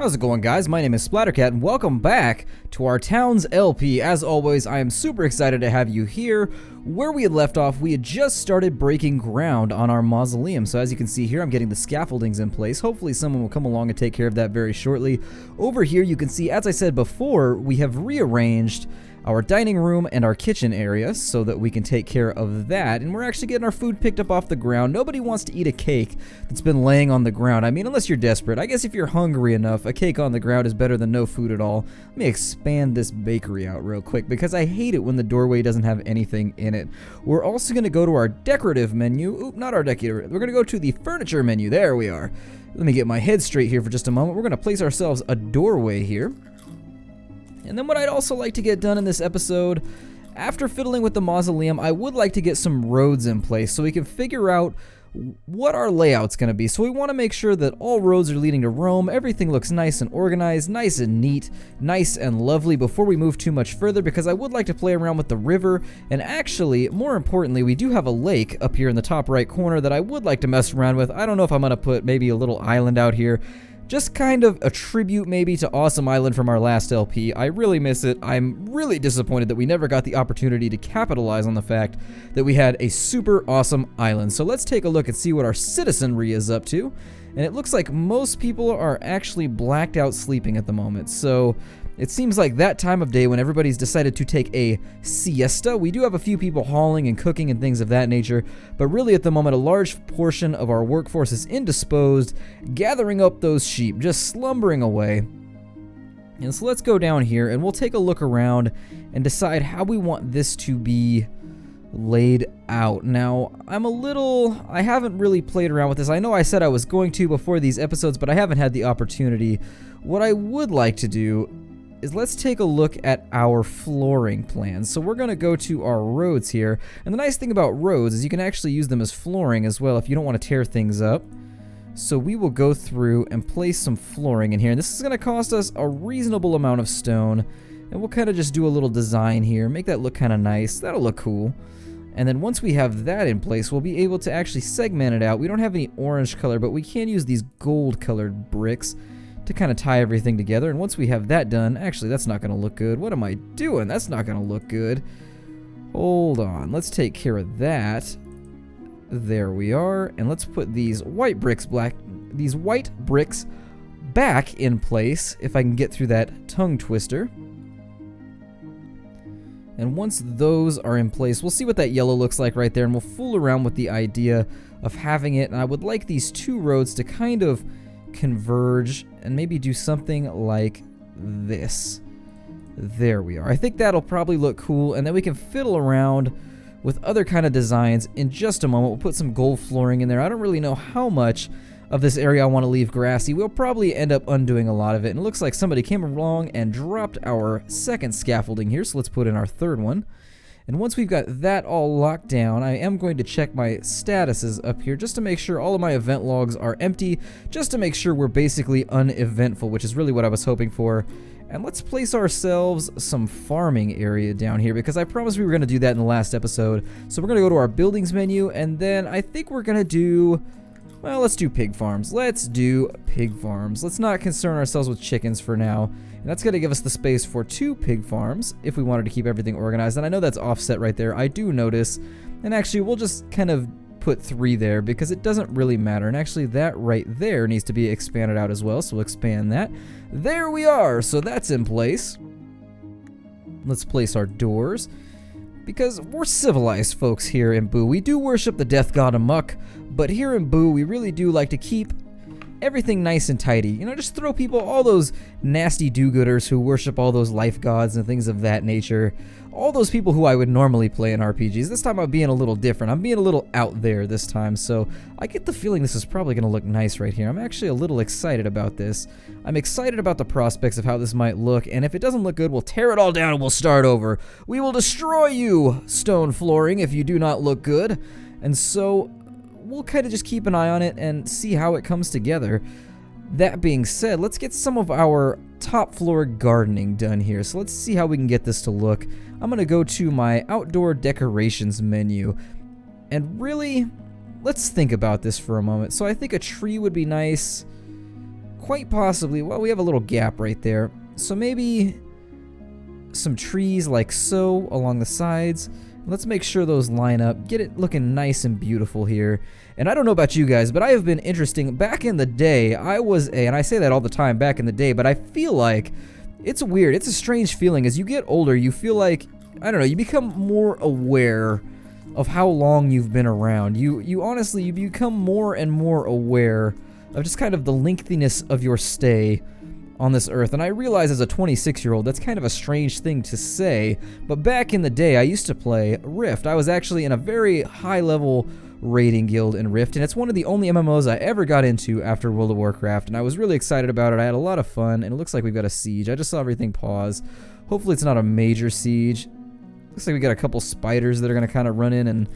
How's it going, guys? My name is Splattercat and welcome back to our Towns LP. As always, I am super excited to have you here. Where we had left off, we had just started breaking ground on our mausoleum. So as you can see here, I'm getting the scaffoldings in place. Hopefully someone will come along and take care of that very shortly. Over here you can see, as I said before, we have rearranged our dining room and our kitchen area so that we can take care of that, and we're actually getting our food picked up off the ground. Nobody wants to eat a cake that's been laying on the ground. I mean, unless you're desperate. I guess if you're hungry enough, a cake on the ground is better than no food at all. Let me expand this bakery out real quick because I hate it when the doorway doesn't have anything in it. We're also going to go to our decorative menu. Oop, not our decorative. We're going to go to the furniture menu. There we are. Let me get my head straight here for just a moment. We're going to place ourselves a doorway here. And then what I'd also like to get done in this episode, after fiddling with the mausoleum, I would like to get some roads in place so we can figure out what our layout's going to be. So we want to make sure that all roads are leading to Rome, everything looks nice and organized, nice and neat, nice and lovely before we move too much further, because I would like to play around with the river, and actually, more importantly, we do have a lake up here in the top right corner that I would like to mess around with. I don't know if I'm going to put maybe a little island out here. Just kind of a tribute maybe to Awesome Island from our last LP. I really miss it. I'm really disappointed that we never got the opportunity to capitalize on the fact that we had a super awesome island. So let's take a look and see what our citizenry is up to. And it looks like most people are actually blacked out sleeping at the moment. So it seems like that time of day when everybody's decided to take a siesta. We do have a few people hauling and cooking and things of that nature, but really at the moment a large portion of our workforce is indisposed, gathering up those sheep, just slumbering away. And so let's go down here and we'll take a look around and decide how we want this to be laid out. Now, I haven't really played around with this. I know I said I was going to before these episodes, but I haven't had the opportunity. What I would like to do is let's take a look at our flooring plans. So we're going to go to our roads here. And the nice thing about roads is you can actually use them as flooring as well if you don't want to tear things up. So we will go through and place some flooring in here. And this is going to cost us a reasonable amount of stone. And we'll kind of just do a little design here. Make that look kind of nice. That'll look cool. And then once we have that in place, we'll be able to actually segment it out. We don't have any orange color, but we can use these gold colored bricks to kind of tie everything together. And once we have that done, actually that's not going to look good. What am I doing? That's not going to look good. Hold on, let's take care of that. There we are. And let's put these white bricks back in place if I can get through that tongue twister. And once those are in place, we'll see what that yellow looks like right there, and we'll fool around with the idea of having it. And I would like these two roads to kind of converge and maybe do something like this. There we are. I think that'll probably look cool, and then we can fiddle around with other kind of designs in just a moment. We'll put some gold flooring in there. I don't really know how much of this area I want to leave grassy. We'll probably end up undoing a lot of it, and it looks like somebody came along and dropped our second scaffolding here, so let's put in our third one. And once we've got that all locked down, I am going to check my statuses up here just to make sure all of my event logs are empty, just to make sure we're basically uneventful, which is really what I was hoping for. And let's place ourselves some farming area down here, because I promised we were going to do that in the last episode. So we're going to go to our buildings menu, and then I think we're going to do, well, let's do pig farms. Let's do pig farms. Let's not concern ourselves with chickens for now. And that's going to give us the space for 2 pig farms if we wanted to keep everything organized. And I know that's offset right there. I do notice. And actually, we'll just kind of put 3 there because it doesn't really matter. And actually, that right there needs to be expanded out as well. So we'll expand that. There we are. So that's in place. Let's place our doors, because we're civilized folks here in Boo. We do worship the death god Amok, but here in Boo, we really do like to keep everything nice and tidy. You know, just throw people, all those nasty do-gooders who worship all those life gods and things of that nature. All those people who I would normally play in RPGs. This time I'm being a little different. I'm being a little out there this time, so I get the feeling this is probably going to look nice right here. I'm actually a little excited about this. I'm excited about the prospects of how this might look, and if it doesn't look good, we'll tear it all down and we'll start over. We will destroy you, stone flooring, if you do not look good. And so we'll kind of just keep an eye on it and see how it comes together. That being said, let's get some of our top floor gardening done here. So let's see how we can get this to look. I'm going to go to my outdoor decorations menu. And really, let's think about this for a moment. So I think a tree would be nice. quite possibly, well, we have a little gap right there. So maybe some trees like so along the sides. Let's make sure those line up. Get it looking nice and beautiful here. And I don't know about you guys, but I have been interesting. Back in the day, I was and I say that all the time, back in the day, but I feel like it's weird. It's a strange feeling. As you get older, you feel like, I don't know, you become more aware of how long you've been around. You honestly, you become more and more aware of just kind of the lengthiness of your stay on this earth. And I realize as a 26-year-old, that's kind of a strange thing to say, but back in the day, I used to play Rift. I was actually in a very high-level raiding guild in Rift, and it's one of the only MMOs I ever got into after World of Warcraft, and I was really excited about it. I had a lot of fun, and it looks like we've got a siege. I just saw everything pause. Hopefully it's not a major siege. Looks like we got a couple spiders that are going to kind of run in and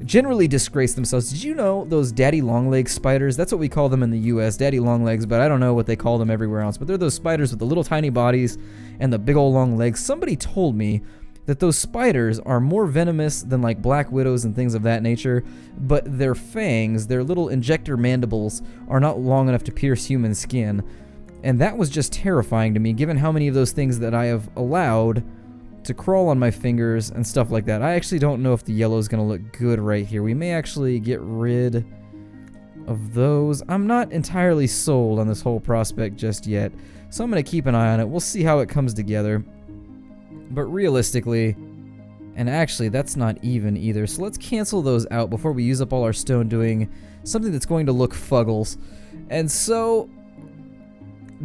generally disgrace themselves. Did you know those daddy longlegs spiders? That's what we call them in the US, daddy longlegs, but I don't know what they call them everywhere else. But they're those spiders with the little tiny bodies and the big old long legs. Somebody told me that those spiders are more venomous than like black widows and things of that nature, but their fangs, their little injector mandibles, are not long enough to pierce human skin. And that was just terrifying to me, given how many of those things that I have allowed to crawl on my fingers and stuff like that. I actually don't know if the yellow is going to look good right here. We may actually get rid of those. I'm not entirely sold on this whole prospect just yet, so I'm going to keep an eye on it. We'll see how it comes together. But realistically, and actually that's not even either, so let's cancel those out before we use up all our stone doing something that's going to look fuggles. And so,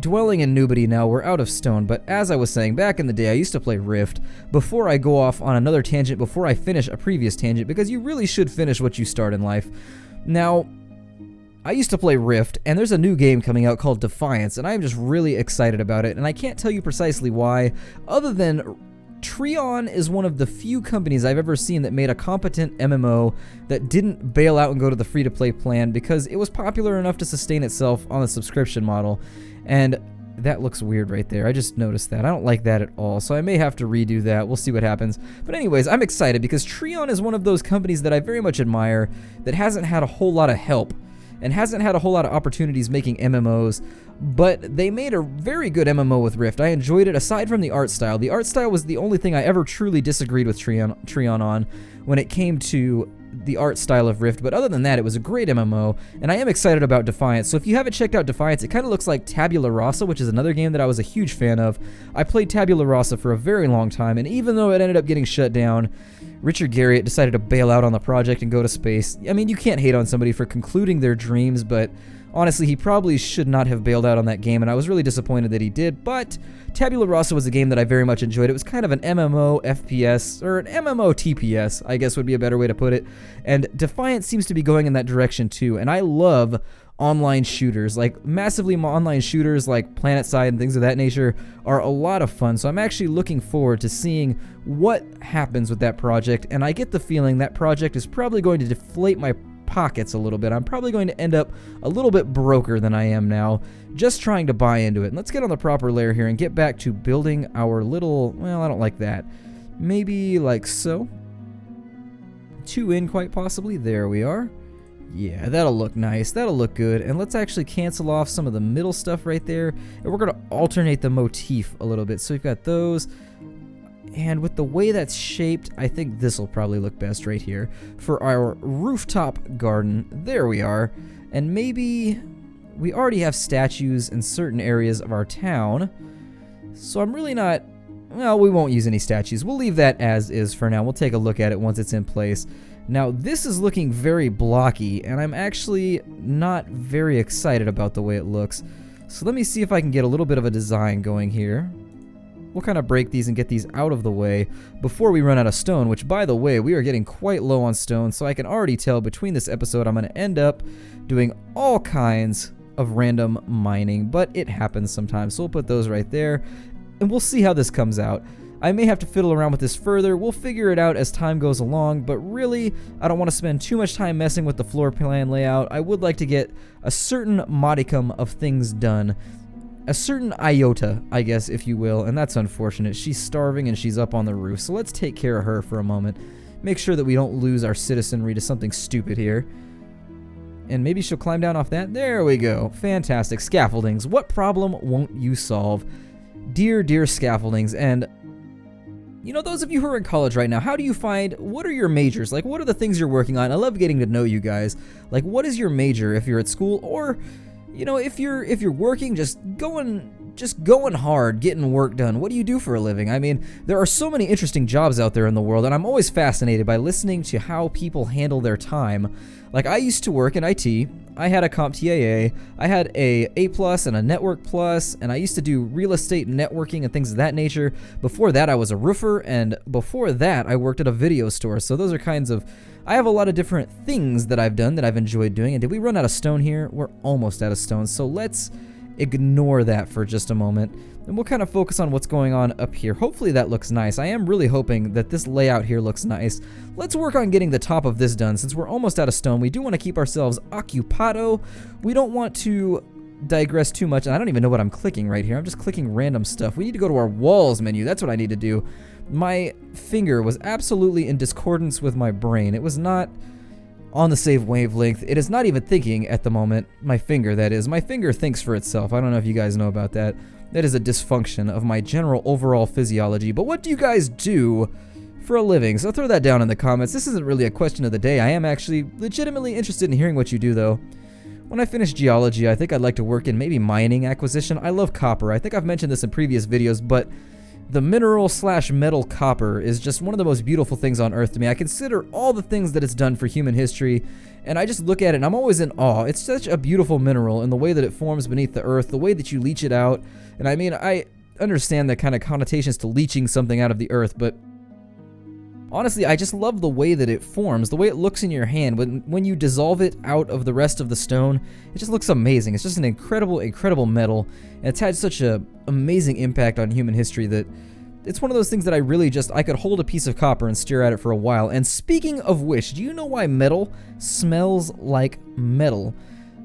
dwelling in nubity now, we're out of stone, but as I was saying, back in the day I used to play Rift before I go off on another tangent, before I finish a previous tangent, because you really should finish what you start in life. Now, I used to play Rift, and there's a new game coming out called Defiance, and I'm just really excited about it, and I can't tell you precisely why, other than Treon is one of the few companies I've ever seen that made a competent MMO that didn't bail out and go to the free-to-play plan because it was popular enough to sustain itself on the subscription model. And that looks weird right there. I just noticed that. I don't like that at all, so I may have to redo that. We'll see what happens. But anyways, I'm excited because Treon is one of those companies that I very much admire that hasn't had a whole lot of help and hasn't had a whole lot of opportunities making MMOs, but they made a very good MMO with Rift. I enjoyed it aside from the art style. The art style was the only thing I ever truly disagreed with Treon on when it came to the art style of Rift, but other than that, it was a great MMO, and I am excited about Defiance. So if you haven't checked out Defiance, it kind of looks like Tabula Rasa, which is another game that I was a huge fan of. I played Tabula Rasa for a very long time, and even though it ended up getting shut down, Richard Garriott decided to bail out on the project and go to space. I mean, you can't hate on somebody for concluding their dreams, but honestly, he probably should not have bailed out on that game, and I was really disappointed that he did, but Tabula Rasa was a game that I very much enjoyed. It was kind of an MMO FPS, or an MMO TPS, I guess would be a better way to put it, and Defiance seems to be going in that direction too, and I love online shooters. Like, massively online shooters like PlanetSide and things of that nature are a lot of fun, so I'm actually looking forward to seeing what happens with that project, and I get the feeling that project is probably going to deflate my pockets a little bit. I'm probably going to end up a little bit broker than I am now, just trying to buy into it. And let's get on the proper layer here and get back to building our little, well, I don't like that. Maybe like so. 2 in, quite possibly. There we are. Yeah, that'll look nice. That'll look good. And let's actually cancel off some of the middle stuff right there. And we're going to alternate the motif a little bit. So we've got those. And with the way that's shaped, I think this will probably look best right here for our rooftop garden. There we are. And maybe we already have statues in certain areas of our town. So I'm really not... Well, we won't use any statues. We'll leave that as is for now. We'll take a look at it once it's in place. Now, this is looking very blocky, and I'm actually not very excited about the way it looks. So let me see if I can get a little bit of a design going here. We'll kind of break these and get these out of the way before we run out of stone, which, by the way, we are getting quite low on stone, so I can already tell between this episode I'm going to end up doing all kinds of random mining, but it happens sometimes, so we'll put those right there, and we'll see how this comes out. I may have to fiddle around with this further. We'll figure it out as time goes along, but really, I don't want to spend too much time messing with the floor plan layout. I would like to get a certain modicum of things done. A certain iota, I guess, if you will, and that's unfortunate. She's starving and she's up on the roof, so let's take care of her for a moment. Make sure that we don't lose our citizenry to something stupid here. And maybe she'll climb down off that. There we go. Fantastic. Scaffoldings. What problem won't you solve? Dear, dear scaffoldings. And you know, those of you who are in college right now, how do you find, what are your majors? Like, what are the things you're working on? I love getting to know you guys. Like, what is your major if you're at school? Or, you know, if you're working, just going hard, getting work done. What do you do for a living? I mean, there are so many interesting jobs out there in the world, and I'm always fascinated by listening to how people handle their time. Like, I used to work in IT. I had a CompTIA, I had a A+, and a Network+, and I used to do real estate networking and things of that nature. Before that, I was a roofer, and before that, I worked at a video store. So those are kinds of, I have a lot of different things that I've done that I've enjoyed doing. And did we run out of stone here? We're almost out of stone, so let's ignore that for just a moment, and we'll kind of focus on what's going on up here. Hopefully that looks nice. I am really hoping that this layout here looks nice. Let's work on getting the top of this done. Since we're almost out of stone, we do want to keep ourselves occupado. We don't want to digress too much, and I don't even know what I'm clicking right here. I'm just clicking random stuff. We need to go to our walls menu. That's what I need to do. My finger was absolutely in discordance with my brain. It was not on the same wavelength. It is not even thinking at the moment. My finger, that is. My finger thinks for itself. I don't know if you guys know about that. That is a dysfunction of my general overall physiology. But what do you guys do for a living? So throw that down in the comments. This isn't really a question of the day. I am actually legitimately interested in hearing what you do, though. When I finish geology, I think I'd like to work in maybe mining acquisition. I love copper. I think I've mentioned this in previous videos, but the mineral/metal copper is just one of the most beautiful things on Earth to me. I consider all the things that it's done for human history, and I just look at it and I'm always in awe. It's such a beautiful mineral in the way that it forms beneath the earth, the way that you leach it out. And I mean, I understand the kind of connotations to leaching something out of the earth, but honestly, I just love the way that it forms, the way it looks in your hand. When you dissolve it out of the rest of the stone, it just looks amazing. It's just an incredible, incredible metal, and it's had such an amazing impact on human history that it's one of those things that I could hold a piece of copper and stare at it for a while. And speaking of which, do you know why metal smells like metal?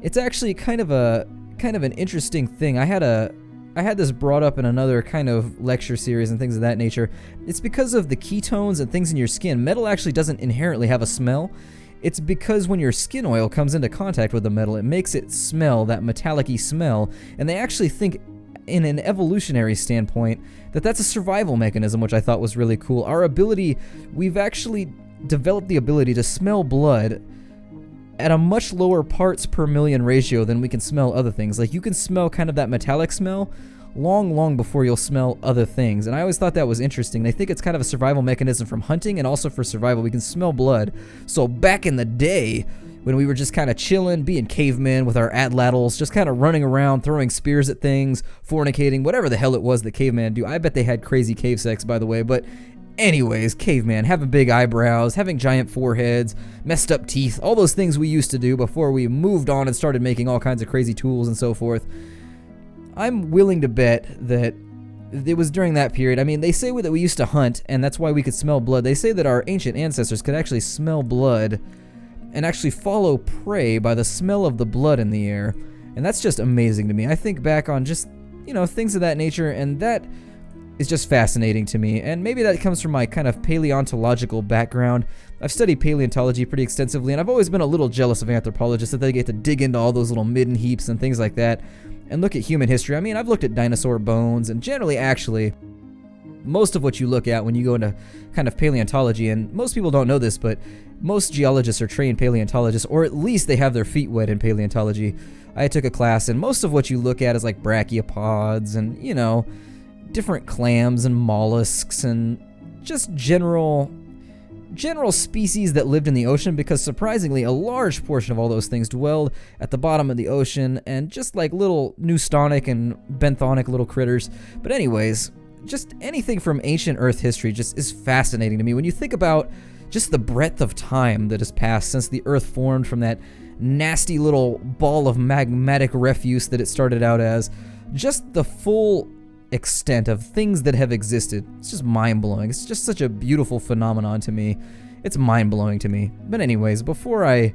It's actually kind of an interesting thing. I had this brought up in another kind of lecture series and things of that nature. It's because of the ketones and things in your skin. Metal actually doesn't inherently have a smell. It's because when your skin oil comes into contact with the metal, it makes it smell, that metallic-y smell. And they actually think, in an evolutionary standpoint, that that's a survival mechanism, which I thought was really cool. We've actually developed the ability to smell blood at a much lower parts per million ratio than we can smell other things. Like, you can smell kind of that metallic smell long before you'll smell other things. And I always thought that was interesting. They think it's kind of a survival mechanism from hunting, and also for survival. We can smell blood. So back in the day, when we were just kind of chilling, being cavemen with our atlatls, just kind of running around, throwing spears at things, fornicating, whatever the hell it was that cavemen do. I bet they had crazy cave sex, by the way, but anyways, caveman, having big eyebrows, having giant foreheads, messed up teeth, all those things we used to do before we moved on and started making all kinds of crazy tools and so forth. I'm willing to bet that it was during that period. I mean, they say that we used to hunt, and that's why we could smell blood. They say that our ancient ancestors could actually smell blood and actually follow prey by the smell of the blood in the air. And that's just amazing to me. I think back on just, you know, things of that nature, and that is just fascinating to me. And maybe that comes from my kind of paleontological background. I've studied paleontology pretty extensively, and I've always been a little jealous of anthropologists that they get to dig into all those little midden heaps and things like that and look at human history. I mean, I've looked at dinosaur bones, and generally, actually, most of what you look at when you go into kind of paleontology, and most people don't know this, but most geologists are trained paleontologists, or at least they have their feet wet in paleontology. I took a class, and most of what you look at is like brachiopods and, you know, different clams and mollusks and just general species that lived in the ocean, because surprisingly a large portion of all those things dwelled at the bottom of the ocean, and just like little neustonic and benthonic little critters. But anyways, just anything from ancient Earth history just is fascinating to me. When you think about just the breadth of time that has passed since the Earth formed from that nasty little ball of magmatic refuse that it started out as, just the full extent of things that have existed. It's just mind-blowing. It's just such a beautiful phenomenon to me. It's mind-blowing to me. But anyways, before I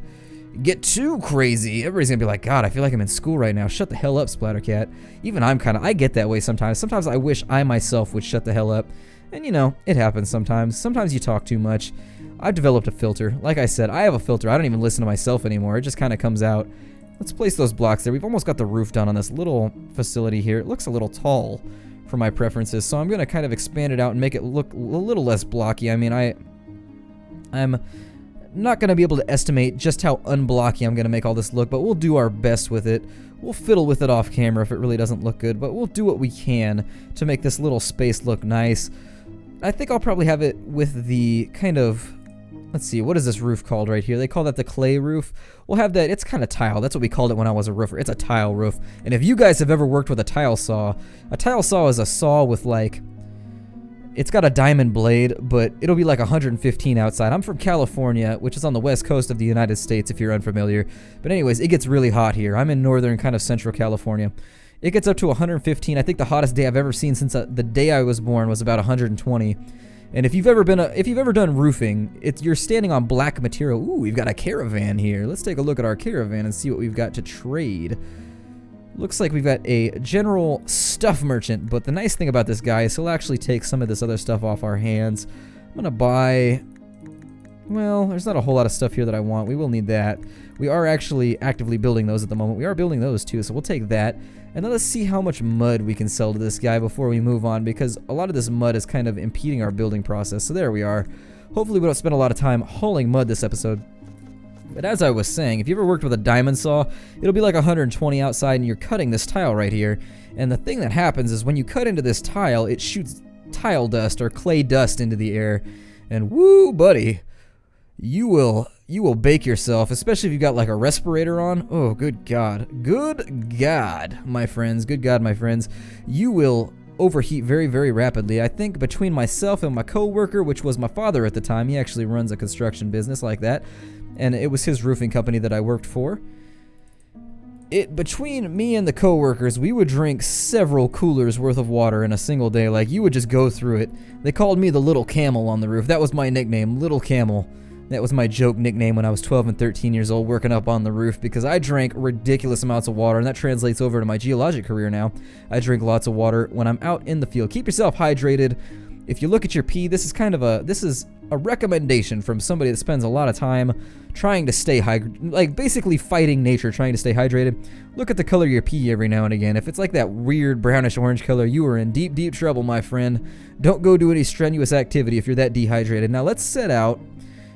get too crazy, everybody's gonna be like, God, I feel like I'm in school right now. Shut the hell up, Splattercat. Even I get that way sometimes. Sometimes I wish I myself would shut the hell up. And you know, it happens sometimes. Sometimes you talk too much. I've developed a filter. Like I said, I have a filter. I don't even listen to myself anymore. It just kind of comes out. Let's place those blocks there. We've almost got the roof done on this little facility here. It looks a little tall for my preferences, so I'm going to kind of expand it out and make it look a little less blocky. I mean, I'm not going to be able to estimate just how unblocky I'm going to make all this look, but we'll do our best with it. We'll fiddle with it off camera if it really doesn't look good, but we'll do what we can to make this little space look nice. I think I'll probably have it with the kind of, let's see, what is this roof called right here? They call that the clay roof. We'll have that, it's kind of tile. That's what we called it when I was a roofer. It's a tile roof. And if you guys have ever worked with a tile saw is a saw with like, it's got a diamond blade, but it'll be like 115 outside. I'm from California, which is on the west coast of the United States, if you're unfamiliar. But anyways, it gets really hot here. I'm in northern, kind of central California. It gets up to 115. I think the hottest day I've ever seen since the day I was born was about 120. And if you've ever done roofing, you're standing on black material. Ooh, we've got a caravan here. Let's take a look at our caravan and see what we've got to trade. Looks like we've got a general stuff merchant, but the nice thing about this guy is he'll actually take some of this other stuff off our hands. I'm gonna buy, well, there's not a whole lot of stuff here that I want. We will need that. We are actually actively building those at the moment. We are building those too, so we'll take that. And then let's see how much mud we can sell to this guy before we move on, because a lot of this mud is kind of impeding our building process. So there we are. Hopefully we don't spend a lot of time hauling mud this episode. But as I was saying, if you ever worked with a diamond saw, it'll be like 120 outside and you're cutting this tile right here. And the thing that happens is when you cut into this tile, it shoots tile dust or clay dust into the air. And woo, buddy, you will bake yourself, especially if you've got like a respirator on. Oh, good God. Good God, my friends. Good God, my friends. You will overheat very, very rapidly. I think between myself and my co-worker, which was my father at the time, he actually runs a construction business like that, and it was his roofing company that I worked for. Between me and the co-workers, we would drink several coolers worth of water in a single day. Like, you would just go through it. They called me the little camel on the roof. That was my nickname, Little Camel. That was my joke nickname when I was 12 and 13 years old working up on the roof, because I drank ridiculous amounts of water, and that translates over to my geologic career now. I drink lots of water when I'm out in the field. Keep yourself hydrated. If you look at your pee, this is a recommendation from somebody that spends a lot of time trying to stay hydrated, like basically fighting nature, trying to stay hydrated. Look at the color of your pee every now and again. If it's like that weird brownish orange color, you are in deep, deep trouble, my friend. Don't go do any strenuous activity if you're that dehydrated. Now let's set out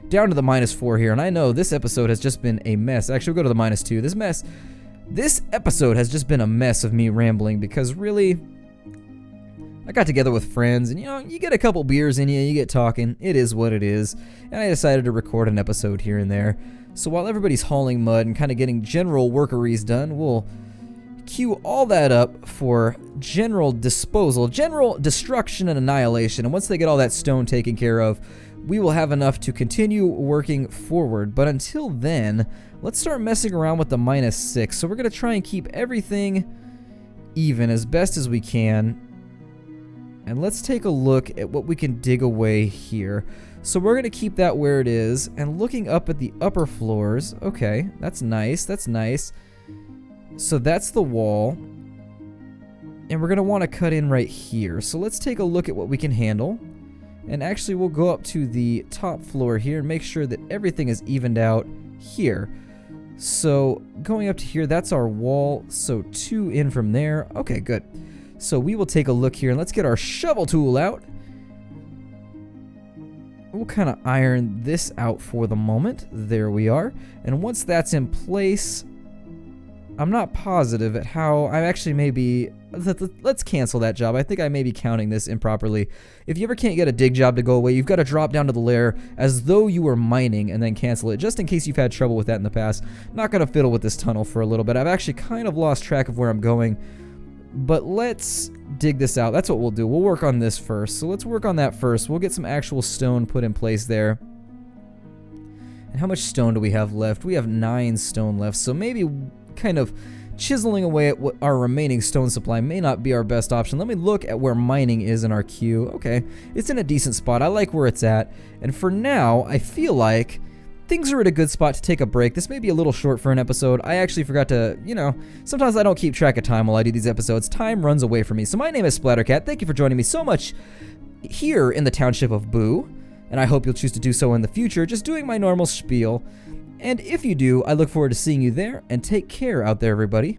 down to the -4 here, and I know this episode has just been a mess. Actually, we'll go to the -2. This episode has just been a mess of me rambling, because really, I got together with friends, and you get a couple beers in you get talking. It is what it is. And I decided to record an episode here and there. So while everybody's hauling mud and kind of getting general workeries done, we'll queue all that up for general disposal, general destruction and annihilation. And once they get all that stone taken care of, we will have enough to continue working forward. But until then, let's start messing around with the -6. So we're going to try and keep everything even as best as we can. And let's take a look at what we can dig away here. So we're going to keep that where it is. And looking up at the upper floors, okay, that's nice, that's nice. So that's the wall. And we're going to want to cut in right here. So let's take a look at what we can handle. And actually we'll go up to the top floor here and make sure that everything is evened out here. So going up to here, that's our wall. So 2 in from there. Okay, good. So we will take a look here, and let's get our shovel tool out. We'll kind of iron this out for the moment. There we are. And once that's in place, I'm not positive at how I actually maybe... Let's cancel that job. I think I may be counting this improperly. If you ever can't get a dig job to go away, you've got to drop down to the lair as though you were mining and then cancel it, just in case you've had trouble with that in the past. Not going to fiddle with this tunnel for a little bit. I've actually kind of lost track of where I'm going. But let's dig this out. That's what we'll do. We'll work on this first. So let's work on that first. We'll get some actual stone put in place there. And how much stone do we have left? We have 9 stone left. So maybe kind of chiseling away at what our remaining stone supply may not be our best option. Let me look at where mining is in our queue. Okay, it's in a decent spot. I like where it's at. And for now, I feel like things are at a good spot to take a break. This may be a little short for an episode. I actually forgot to, sometimes I don't keep track of time while I do these episodes. Time runs away from me. So my name is Splattercat. Thank you for joining me so much here in the township of Boo. and I hope you'll choose to do so in the future, just doing my normal spiel. And if you do, I look forward to seeing you there, and take care out there, everybody.